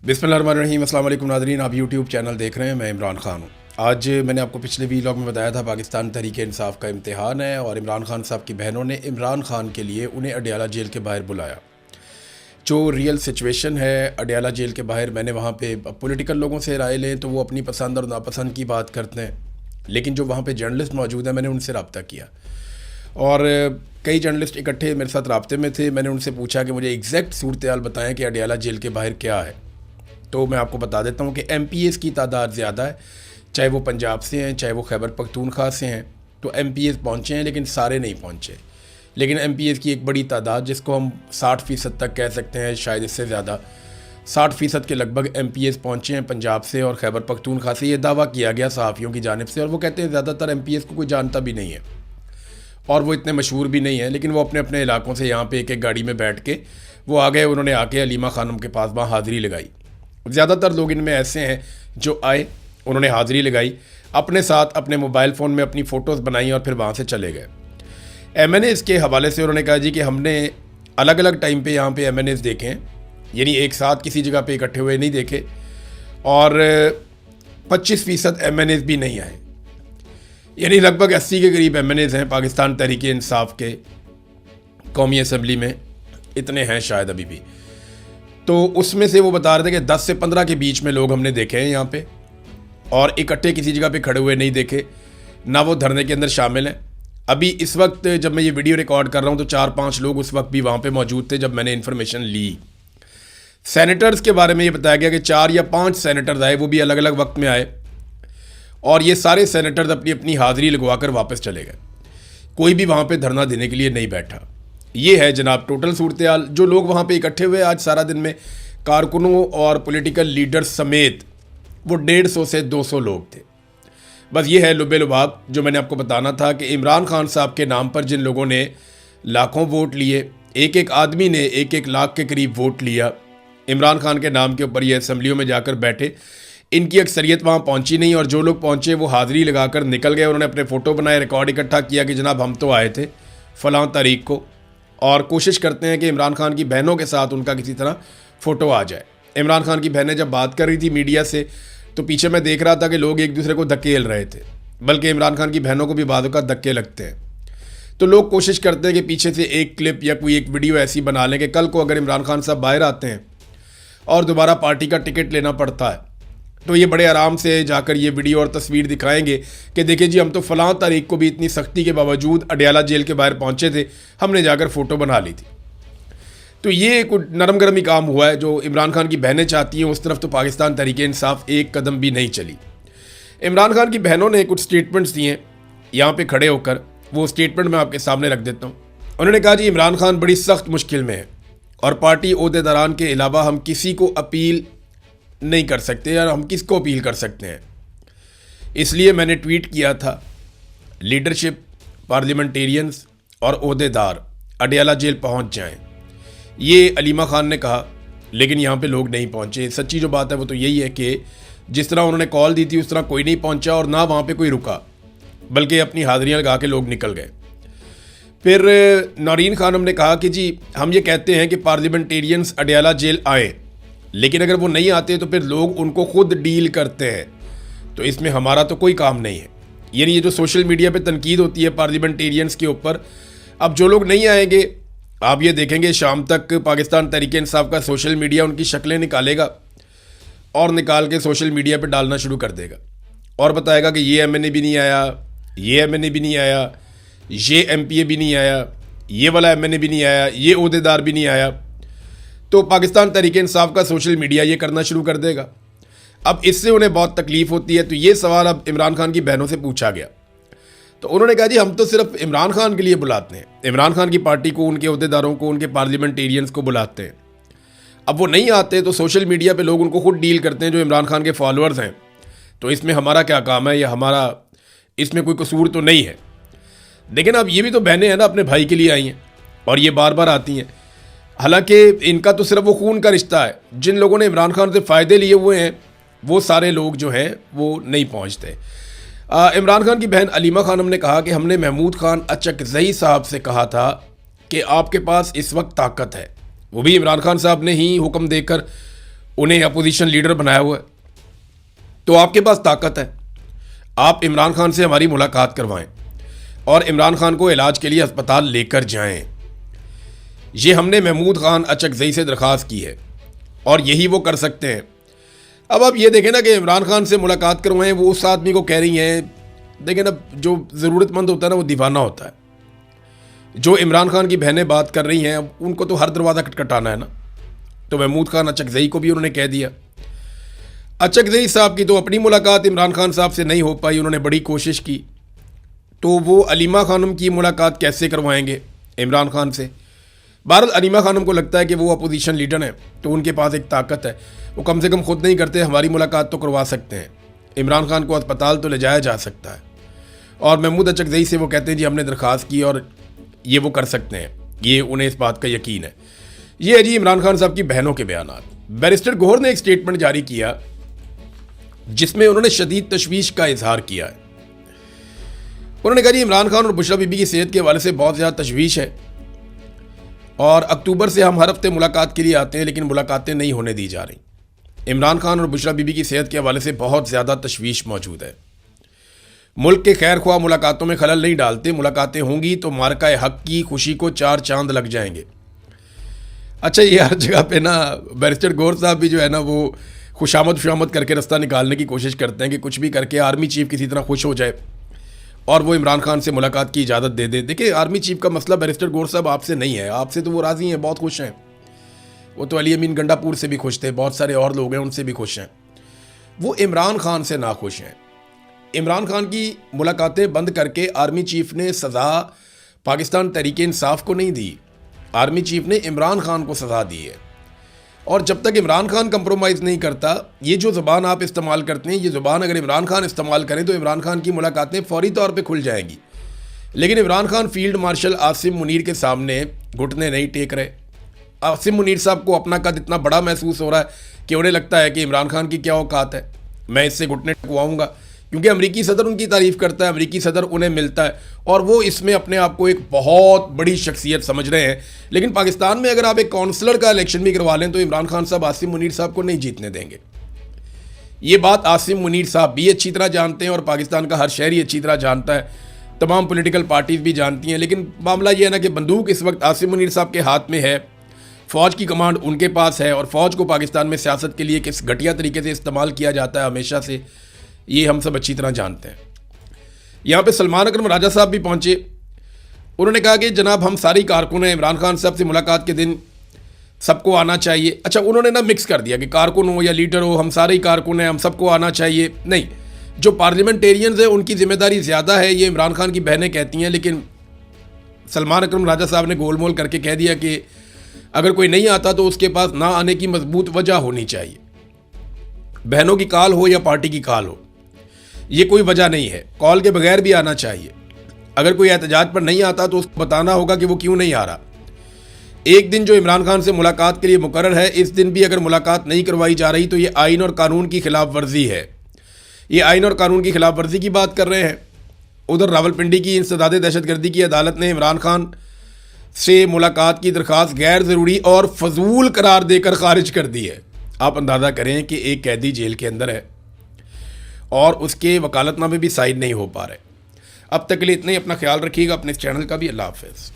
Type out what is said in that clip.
बिस्मिल्लाहिर्रहमानिर्रहीम। अस्सलाम वालेकुम नाज़रीन, आप यूट्यूब चैनल देख रहे हैं। मैं इमरान खान हूँ। आज मैंने आपको पिछले वीलॉग में बताया था पाकिस्तान तहरीक इंसाफ का इम्तिहान है और इमरान खान साहब की बहनों ने इमरान खान के लिए उन्हें अडियाला जेल के बाहर बुलाया। जो रियल सिचुएशन है अडियाला जेल के बाहर, मैंने वहाँ पे पॉलिटिकल लोगों से राय लें तो वो अपनी पसंद और नापसंद की बात करते हैं, लेकिन जो वहाँ पे जर्नलिस्ट मौजूद हैं मैंने उनसे रब्ता किया और कई जर्नलिस्ट इकट्ठे मेरे साथ रब्ते में थे। मैंने उनसे पूछा कि मुझे एग्जैक्ट सूरत हाल बताएँ कि अडियाला जेल के बाहर क्या है। तो मैं आपको बता देता हूँ कि MPs की तादाद ज़्यादा है, चाहे वो पंजाब से हैं चाहे वो खैबर पख्तूनख्वा से हैं। तो MPs पहुँचे हैं लेकिन सारे नहीं पहुँचे। लेकिन MPs की एक बड़ी तादाद, जिसको हम 60% तक कह सकते हैं, शायद इससे ज़्यादा 60% के लगभग MPs पहुँचे हैं पंजाब से और खैबर पख्तूनख्वा से। ये दावा किया गया सहाफ़ियों की जानिब से और वो कहते हैं ज़्यादातर MPs को कोई जानता भी नहीं है और वो इतने मशहूर भी नहीं है, लेकिन वो अपने अपने इलाकों से यहाँ पे एक एक गाड़ी में बैठ के वो आ गए। उन्होंने आके हलीमा खानम के पास वहाँ हाज़िरी लगाई। ज़्यादातर लोग इनमें ऐसे हैं जो आए, उन्होंने हाज़िरी लगाई, अपने साथ अपने मोबाइल फ़ोन में अपनी फ़ोटोज़ बनाई और फिर वहाँ से चले गए। MNAs के हवाले से उन्होंने कहा जी कि हमने अलग अलग टाइम पे यहाँ पे MNAs देखे हैं, यानी एक साथ किसी जगह पे इकट्ठे हुए नहीं देखे, और 25% MNAs भी नहीं आए, यानी लगभग 80 के करीब MNAs हैं पाकिस्तान तहरीक इंसाफ के कौमी असम्बली में, इतने हैं शायद अभी भी। तो उसमें से वो बता रहे थे कि 10 से 15 के बीच में लोग हमने देखे हैं यहाँ पे, और इकट्ठे किसी जगह पे खड़े हुए नहीं देखे, ना वो धरने के अंदर शामिल हैं। अभी इस वक्त जब मैं ये वीडियो रिकॉर्ड कर रहा हूँ तो 4-5 लोग उस वक्त भी वहाँ पे मौजूद थे जब मैंने इन्फॉर्मेशन ली। सेनेटर्स के बारे में ये बताया गया कि 4 या 5 सेनेटर्स आए, वो भी अलग अलग वक्त में आए, और ये सारे सेनेटर्स अपनी अपनी हाज़िरी लगवा कर वापस चले गए। कोई भी वहाँ पर धरना देने के लिए नहीं बैठा। ये है जनाब टोटल सूरत हाल। जो लोग वहाँ पे इकट्ठे हुए आज सारा दिन में, कारकुनों और पॉलिटिकल लीडर्स समेत, वो 150 से 200 लोग थे। बस ये है लुबे लुबाब जो मैंने आपको बताना था कि इमरान खान साहब के नाम पर जिन लोगों ने लाखों वोट लिए, एक एक आदमी ने 1-1 लाख के करीब वोट लिया, इमरान खान के नाम के ऊपर ये असम्बलियों में जाकर बैठे, इनकी अक्सरियत वहाँ पहुँची नहीं, और जो लोग पहुँचे वो हाज़िरी लगा कर निकल गए। उन्होंने अपने फ़ोटो बनाए, रिकॉर्ड इकट्ठा किया कि जनाब हम तो आए थे फ़लाँ तारीख को, और कोशिश करते हैं कि इमरान खान की बहनों के साथ उनका किसी तरह फ़ोटो आ जाए। इमरान खान की बहनें जब बात कर रही थी मीडिया से तो पीछे मैं देख रहा था कि लोग एक दूसरे को धकेल रहे थे, बल्कि इमरान खान की बहनों को भी बातों का धक्के लगते हैं। तो लोग कोशिश करते हैं कि पीछे से एक क्लिप या कोई एक वीडियो ऐसी बना लें कि कल को अगर इमरान खान साहब बाहर आते हैं और दोबारा पार्टी का टिकट लेना पड़ता है तो ये बड़े आराम से जाकर ये वीडियो और तस्वीर दिखाएंगे कि देखिए जी हम तो फ़लाँ तारीख को भी इतनी सख्ती के बावजूद अडियाला जेल के बाहर पहुँचे थे, हमने जाकर फ़ोटो बना ली थी। तो ये कुछ नरम गरम ही काम हुआ है। जो इमरान खान की बहनें चाहती हैं उस तरफ तो पाकिस्तान तहरीक इंसाफ एक कदम भी नहीं चली। इमरान खान की बहनों ने कुछ स्टेटमेंट्स दिए हैं यहाँ पर खड़े होकर, वो स्टेटमेंट मैं आपके सामने रख देता हूँ। उन्होंने कहा जी इमरान खान बड़ी सख्त मुश्किल में है और पार्टी ओहदेदारान के अलावा हम किसी को अपील नहीं कर सकते, या हम किसको अपील कर सकते हैं। इसलिए मैंने ट्वीट किया था लीडरशिप, पार्लियामेंटेरियंस और ओहदेदार अडियाला जेल पहुंच जाएं। ये हलीमा खान ने कहा, लेकिन यहाँ पे लोग नहीं पहुंचे। सच्ची जो बात है वो तो यही है कि जिस तरह उन्होंने कॉल दी थी उस तरह कोई नहीं पहुंचा और ना वहाँ पे कोई रुका, बल्कि अपनी हाज़िरियाँ लगा के लोग निकल गए। फिर नौरीन खानम ने कहा कि जी हम ये कहते हैं कि पार्लियामेंटेरियंस अडियाला जेल आएँ, लेकिन अगर वो नहीं आते तो फिर लोग उनको खुद डील करते हैं, तो इसमें हमारा तो कोई काम नहीं है। यानी ये जो सोशल मीडिया पे तनकीद होती है पार्लियामेंटेरियंस के ऊपर, अब जो लोग नहीं आएंगे आप ये देखेंगे शाम तक पाकिस्तान तहरीक इंसाफ का सोशल मीडिया उनकी शक्लें निकालेगा और निकाल के सोशल मीडिया पे डालना शुरू कर देगा और बताएगा कि ये MNA भी नहीं आया, ये MNA भी नहीं आया, ये MPA भी नहीं आया, ये वाला MNA भी नहीं आया, ये ओहदेदार भी नहीं आया। तो पाकिस्तान तहरीक इंसाफ का सोशल मीडिया ये करना शुरू कर देगा। अब इससे उन्हें बहुत तकलीफ़ होती है। तो ये सवाल अब इमरान खान की बहनों से पूछा गया, तो उन्होंने कहा जी हम तो सिर्फ इमरान खान के लिए बुलाते हैं, इमरान खान की पार्टी को, उनके ओहदेदारों को, उनके पार्लियामेंटेरियंस को बुलाते हैं। अब वो नहीं आते तो सोशल मीडिया पे लोग उनको खुद डील करते हैं जो इमरान खान के फॉलोअर्स हैं। तो इसमें हमारा क्या काम है, या हमारा इसमें कोई कसूर तो नहीं है। लेकिन अब ये भी तो बहनें हैं ना, अपने भाई के लिए आई हैं और ये बार बार आती हैं। हालांकि इनका तो सिर्फ वो खून का रिश्ता है। जिन लोगों ने इमरान खान से फ़ायदे लिए हुए हैं वो सारे लोग जो हैं वो नहीं पहुंचते। इमरान खान की बहन हलीमा खानम ने कहा कि हमने महमूद खान अचकज़ई साहब से कहा था कि आपके पास इस वक्त ताकत है। वो भी इमरान खान साहब ने ही हुक्म देकर उन्हें अपोजिशन लीडर बनाया हुआ है, तो आपके पास ताकत है, आप इमरान खान से हमारी मुलाकात करवाएं और इमरान खान को इलाज के लिए अस्पताल लेकर जाएं। ये हमने महमूद खान अचकज़ई से दरख्वास्त की है और यही वो कर सकते हैं। अब आप ये देखें ना कि इमरान खान से मुलाकात करवाएं, वो उस आदमी को कह रही हैं। देखें ना, जो ज़रूरतमंद होता है ना वो दीवाना होता है। जो इमरान खान की बहनें बात कर रही हैं, उनको तो हर दरवाज़ा खटखटाना है ना। तो महमूद खान अचकज़ई को भी उन्होंने कह दिया। अचकज़ई साहब की तो अपनी मुलाकात इमरान खान साहब से नहीं हो पाई, उन्होंने बड़ी कोशिश की, तो वो अलीमा खानम की मुलाकात कैसे करवाएंगे इमरान खान से। बहरहाल अलीमा खानम को लगता है कि वो अपोजिशन लीडर हैं, तो उनके पास एक ताकत है, वो कम से कम खुद नहीं करते, हमारी मुलाकात तो करवा सकते हैं, इमरान खान को अस्पताल तो ले जाया जा सकता है। और महमूद अचकज़ई से वो कहते हैं जी हमने दरख्वास्त की और ये वो कर सकते हैं, ये उन्हें इस बात का यकीन है। ये है जी इमरान खान साहब की बहनों के बयान। बैरिस्टर गौहर ने एक स्टेटमेंट जारी किया जिसमें उन्होंने शदीद तशवीश का इजहार किया है। उन्होंने कहा जी इमरान खान और बुशरा बीबी की सेहत के हवाले से बहुत ज़्यादा तशवीश है और अक्टूबर से हम हर हफ्ते मुलाकात के लिए आते हैं, लेकिन मुलाकातें नहीं होने दी जा रही। इमरान खान और बुशरा बीबी की सेहत के हवाले से बहुत ज़्यादा तशवीश मौजूद है। मुल्क के खैर ख्वाह मुलाकातों में खलल नहीं डालते, मुलाकातें होंगी तो मार्का हक की खुशी को 4 चांद लग जाएंगे। अच्छा, ये हर जगह पे ना बैरिस्टर गौहर साहब भी जो है ना वो खुशामद करके रास्ता निकालने की कोशिश करते हैं कि कुछ भी करके आर्मी चीफ किसी तरह खुश हो जाए और वो इमरान खान से मुलाकात की इजाज़त दे दे। देखिए, आर्मी चीफ का मसला बैरिस्टर गौहर साहब आपसे नहीं है, आपसे तो वो राज़ी हैं, बहुत खुश हैं। वो तो अली अमीन गंडापुर से भी खुश थे, बहुत सारे और लोग हैं उनसे भी खुश हैं। वो इमरान खान से ना खुश हैं। इमरान खान की मुलाकातें बंद करके आर्मी चीफ ने सज़ा पाकिस्तान तहरीक इंसाफ को नहीं दी, आर्मी चीफ ने इमरान खान को सज़ा दी है। और जब तक इमरान खान कंप्रोमाइज़ नहीं करता, ये जो ज़ुबान आप इस्तेमाल करते हैं, ये ज़ुबान अगर इमरान खान इस्तेमाल करें तो इमरान खान की मुलाकातें फौरी तौर पे खुल जाएंगी। लेकिन इमरान खान फील्ड मार्शल आसिम मुनीर के सामने घुटने नहीं टेक रहे। आसिम मुनीर साहब को अपना कद इतना बड़ा महसूस हो रहा है कि उन्हें लगता है कि इमरान खान की क्या औकात है, मैं इससे घुटने टेकवाऊँगा, क्योंकि अमरीकी सदर उनकी तारीफ़ करता है, अमरीकी सदर उन्हें मिलता है और वो इसमें अपने आप को एक बहुत बड़ी शख्सियत समझ रहे हैं। लेकिन पाकिस्तान में अगर आप एक काउंसलर का इलेक्शन भी करवा लें तो इमरान खान साहब आसिम मुनीर साहब को नहीं जीतने देंगे। ये बात आसिम मुनीर साहब भी अच्छी तरह जानते हैं और पाकिस्तान का हर शहरी अच्छी तरह जानता है, तमाम पॉलिटिकल पार्टीज़ भी जानती हैं। लेकिन मामला ये है ना कि बंदूक इस वक्त आसिम मुनीर साहब के हाथ में है, फ़ौज की कमांड उनके पास है और फ़ौज को पाकिस्तान में सियासत के लिए किस घटिया तरीके से इस्तेमाल किया जाता है हमेशा से, ये हम सब अच्छी तरह जानते हैं। यहाँ पे सलमान अकरम राजा साहब भी पहुँचे। उन्होंने कहा कि जनाब हम सारी कारकुन हैं, इमरान खान साहब से मुलाकात के दिन सबको आना चाहिए। अच्छा, उन्होंने ना मिक्स कर दिया कि कारकुन हो या लीडर हो, हम सारे ही कारकुन हैं, हम सबको आना चाहिए। नहीं, जो पार्लियामेंटेरियंस हैं उनकी जिम्मेदारी ज़्यादा है, ये इमरान खान की बहनें कहती हैं। लेकिन सलमान अकरम राजा साहब ने गोलमोल करके कह दिया कि अगर कोई नहीं आता तो उसके पास ना आने की मजबूत वजह होनी चाहिए। बहनों की कॉल हो या पार्टी की कॉल हो, ये कोई वजह नहीं है, कॉल के बगैर भी आना चाहिए। अगर कोई एहतजाज पर नहीं आता तो उसको बताना होगा कि वो क्यों नहीं आ रहा। एक दिन जो इमरान खान से मुलाकात के लिए मुकर्रर है, इस दिन भी अगर मुलाकात नहीं करवाई जा रही तो ये आइन और कानून की खिलाफ वर्जी है। ये आइन और कानून की खिलाफ वर्जी की बात कर रहे हैं। उधर रावलपिंडी की इंसदाद दहशतगर्दी की अदालत ने इमरान खान से मुलाकात की दरख्वास्त गैर ज़रूरी और फजूल करार देकर खारिज कर दी है। आप अंदाज़ा करें कि एक कैदी जेल के अंदर है और उसके वकालतनामे भी साइन नहीं हो पा रहे। अब तक के लिए इतना ही, अपना ख्याल रखिएगा, अपने इस चैनल का भी। अल्लाह हाफ़िज़।